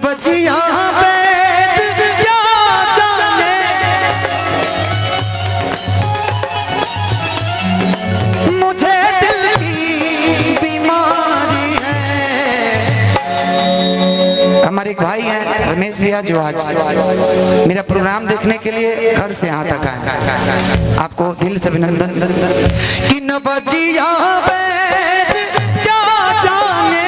बचिया बैठ क्या जाने मुझे दिल की बीमारी है। हमारे एक भाई हैं रमेश भैया जो आज मेरा प्रोग्राम देखने के लिए घर से यहाँ तक आए, आपको दिल से अभिनंदन। कि न बचिया बैठ क्या जाने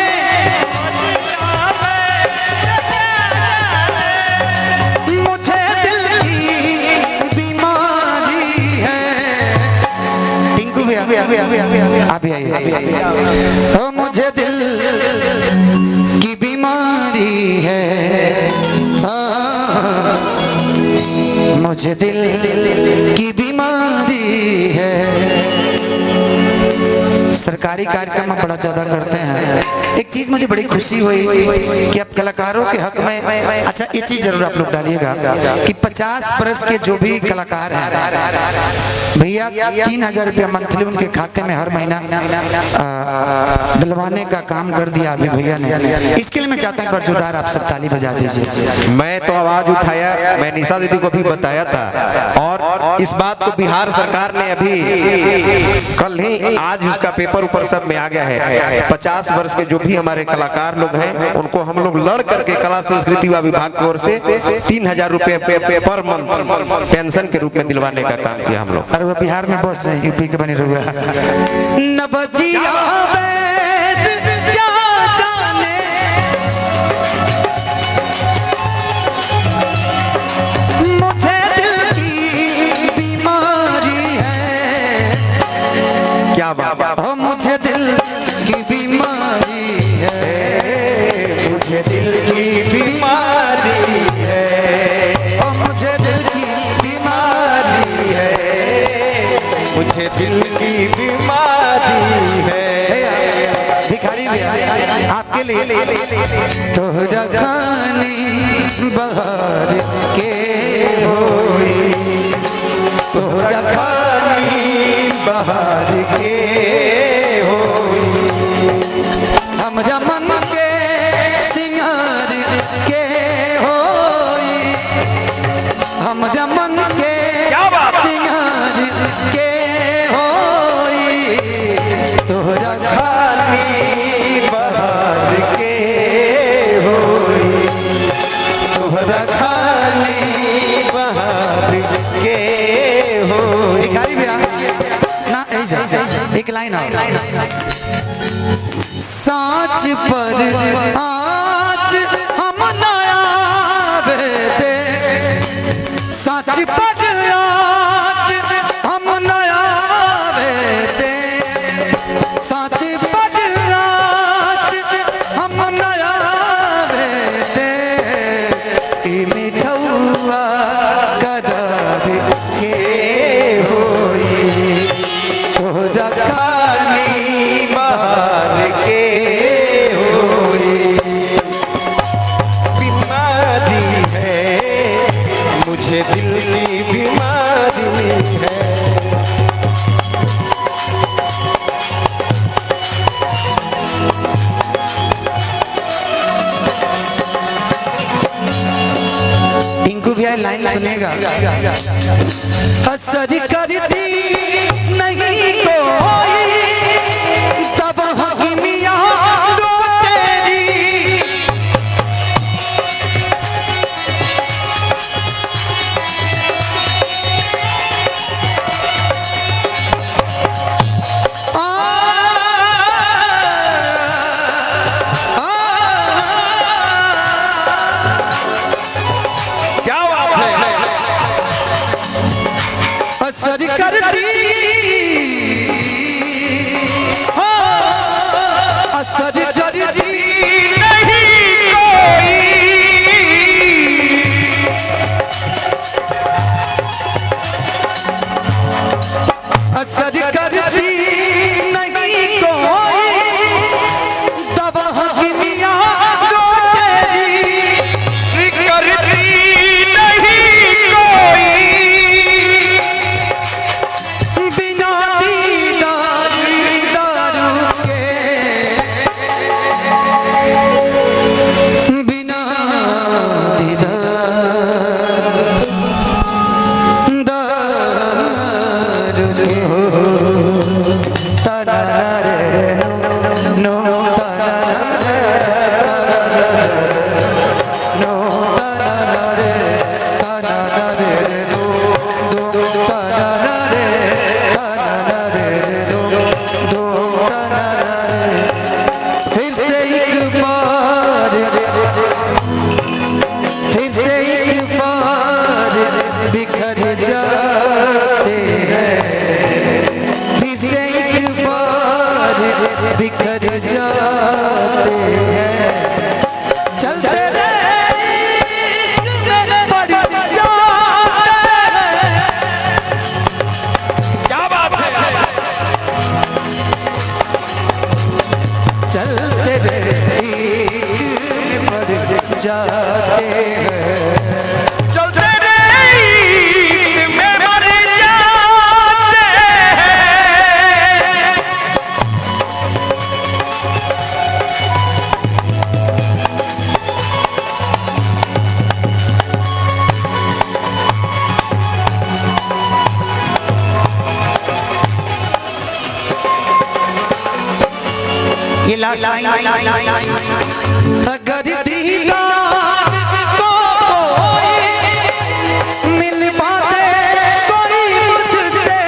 मुझे दिल की बीमारी है। टिंकू भैया आप भी आइए। ओ मुझे दिल की बीमारी है, मुझे दिल की बीमारी है। सरकारी कार्यक्रम में बड़ा ज्यादा करते हैं। एक चीज मुझे बड़ी खुशी हुई कि अब कलाकारों के हक में, अच्छा ये चीज जरूर आप लोग डालिएगा कि 50 बरस के जो भी कलाकार हैं भैया 3000 रुपया मंथली उनके खाते में हर महीना डलवाने का काम कर दिया अभी भैया ने। इसके लिए मैं चाहता हूँ जोरदार आप सब ताली बजा दीजिए। मैं तो आवाज उठाया, मैं निशा दीदी को भी बताया था और इस बात को बिहार सरकार ने अभी कल ही आज उसका पेपर ऊपर सब में आ गया है। 50 वर्ष के जो भी हमारे कलाकार लोग हैं उनको हम लोग लड़ करके कला संस्कृति विभाग की ओर से 3000 रुपए पर मंथ पेंशन के रूप में दिलवाने का काम किया हम लोग। अरे वो बिहार में बस यूपी के बने रहुआ। न बचिया बैठ क्या जाने मुझे दिल की बीमारी है। क्या बात, मुझे दिल की बीमारी है, मुझे दिल की बीमारी है, मुझे दिल की बीमारी है, मुझे दिल की बीमारी है। भिखारी भैया आपके लिए तोहरा खानी बहार के होई, तोहरा खानी बहार के होई, हमरा मन के सिंगार के होई, हमरा मन के सिंगार के होई, तोहरा खानी बहार के होई, तोहरा खानी बहार के होई। भिखारी भैया ना एक लाइन साँच पर आज हम नया बेटे, साँच पर आज हम नया बेटे, साँच पर आज हम नया बेटे, मिठौआ कदर के होई, तोहरा खानी बहार के होई। बीमारी है, मुझे दिल की बीमारी है। टिंकू भैया लाइन सुनेगा। असर करती नहीं कोई तब हकीमिया रो तेरी, असर करती जाते हैं। चलते रिक्स में मर जाते हैं। ये लास्ट लाइन, अगर दीदार को कोई मिल पाते कोई मुझसे,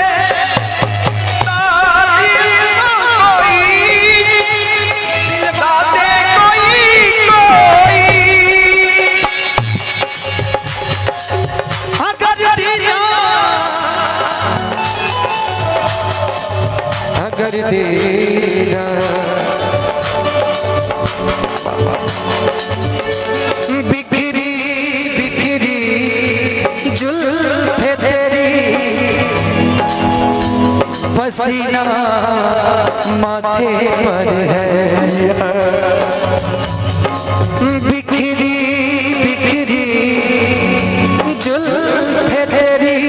मिल पाते कोई अगर बिखरी बिखरी जुल्फे तेरी, पसीना माथे पर है। बिखरी बिखरी जुल्फे तेरी,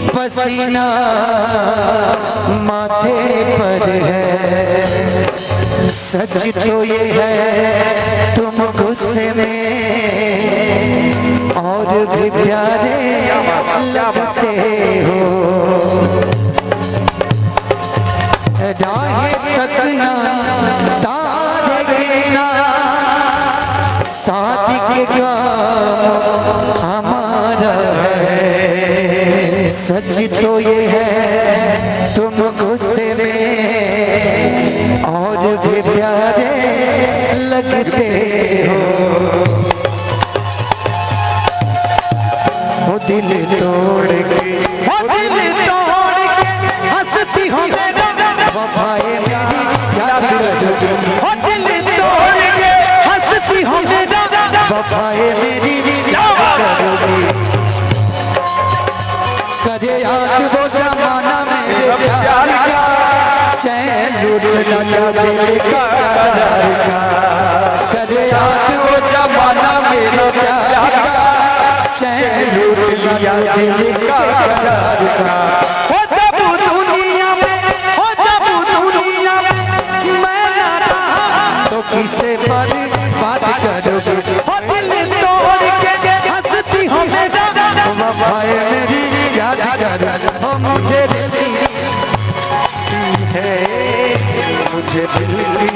पसीना माथे पर है। सच तो ये है तुम गुस्से में और भी प्यारे लगते हो। राहें तकना तारे गिरना शादी के काम हमारा है। सच तो ये है तुम गुस्से में और भी प्यारे लगते हो। वो दिल तोड़ के हंसती हो मेरा वफाए मेरी याद करोगी। वो दिल तोड़ के हंसती हो मेरा वफाए मेरी याद करोगी। करे याद वो जमाना मेरे प्यार का, चैन लूट ना दिल का करार का। करे याद वो जमाना मेरे प्यार का, चैन लूट ना दिल का करार का। हो जब दुनिया में मैं ना रहा तो किसे पर बात करोगे। हो दिल तोड़ के हंसती हो मेरा वफाए मेरी याद कर। हो मुझे दिल की है, मुझे दिल की